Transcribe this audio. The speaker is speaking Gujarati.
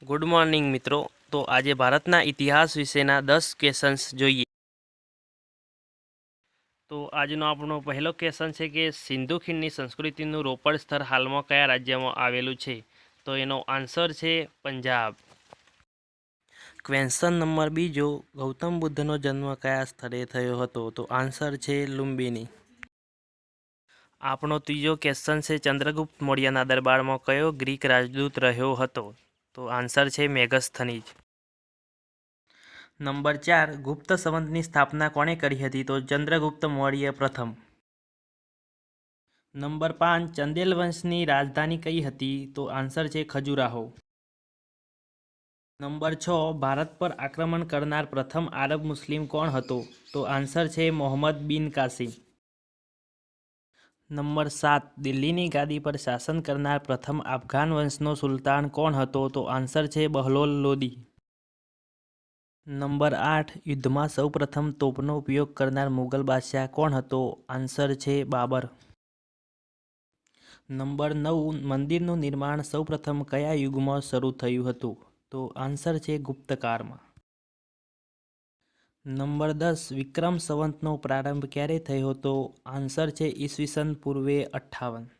ગુડ મોર્નિંગ મિત્રો। તો આજે ભારતના ઇતિહાસ વિશેના 10 ક્વેશ્ચન્સ જોઈએ। તો આજનો આપણો પહેલો ક્વેશ્ચન છે કે સિંધુ ખીણની સંસ્કૃતિનું રોપડ સ્થળ હાલમાં કયા રાજ્યમાં આવેલું છે? તો એનો આન્સર છે પંજાબ। ક્વેશ્ચન નંબર બીજો, ગૌતમ બુદ્ધનો જન્મ કયા સ્થળે થયો હતો? તો આન્સર છે લુંબિની। આપણો ત્રીજો ક્વેશ્ચન છે ચંદ્રગુપ્ત મૌર્યના દરબારમાં કયો ગ્રીક રાજદૂત રહ્યો હતો? તો આન્સર છે મેગસ્થનીઝ। નંબર 4, ગુપ્ત સંવતની સ્થાપના કોણે કરી હતી? તો ચંદ્રગુપ્ત મૌર્ય પ્રથમ। નંબર 5, ચંદેલ વંશની રાજધાની કઈ હતી? તો આન્સર છે ખજુરાહો। નંબર 6, ભારત પર આક્રમણ કરનાર પ્રથમ આરબ મુસ્લિમ કોણ હતો? તો આન્સર છે મોહમ્મદ બિન કાસિમ। નંબર 7, દિલ્હીની ગાદી પર શાસન કરનાર પ્રથમ અફઘાન વંશનો સુલતાન કોણ હતો? તો આન્સર છે બહલોલ લોદી। નંબર 8, યુદ્ધમાં સૌપ્રથમ તોપનો ઉપયોગ કરનાર મુગલ બાદશાહ કોણ હતો? આન્સર છે બાબર। નંબર 9, મંદિરનું નિર્માણ સૌપ્રથમ કયા યુગમાં શરૂ થયું હતું? તો આન્સર છે ગુપ્તકાળમાં। નંબર 10, વિક્રમ સંવતનો પ્રારંભ ક્યારે થયો હતો? આન્સર છે ઈસવીસન પૂર્વે 58।